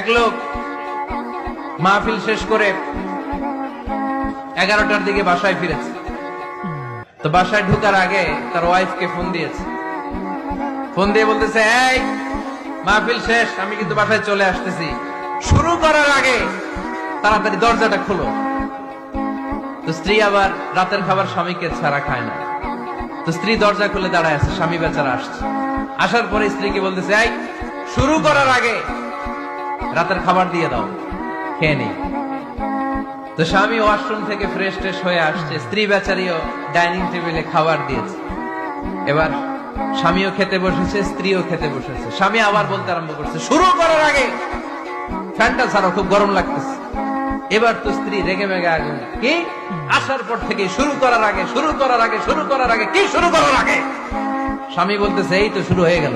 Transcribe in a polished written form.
এক লোক মাহফিল শেষ করে 11টার দিকে বাসায় ফিরেছে। তো বাসায় ঢোকার আগে তার ওয়াইফকে ফোন দিয়েছে। ফোন দিয়ে বলতেছে, এই মাহফিল শেষ, আমি কিন্তু বাসায় চলে আসতেছি, শুরু করার আগে তাড়াতাড়ি দরজাটা খোলো। তো স্ত্রী আবার রাতের খাবার স্বামীকে ছাড়া খায় না। তো স্ত্রী দরজা খুলে দাঁড়ায় আছে, স্বামী বেচারা আসছে। আসার পরে স্ত্রীকে বলতেছে, এই শুরু করার আগে রাতের খাবার দিয়ে দাও, খেয়ে নেই। তো স্বামী ওয়াশরুম থেকে ফ্রেশ ট্রেশ হয়ে আসছে, স্ত্রী বেচারিও ডাইনিং টেবিলে খাবার দিয়েছে। এবার স্বামীও খেতে বসেছে, স্ত্রীও খেতে বসেছে। স্বামী আবার বলতে আরম্ভ করছে, শুরু করার আগে ফ্যানটা ছাড়ো, খুব গরম লাগতেছে। এবার তো স্ত্রী রেগে মেগে আগুন, কি আসার পর থেকে শুরু করার আগে, শুরু করার আগে, শুরু করার আগে, কি শুরু করার আগে? স্বামী বলতেছে, এই তো শুরু হয়ে গেল।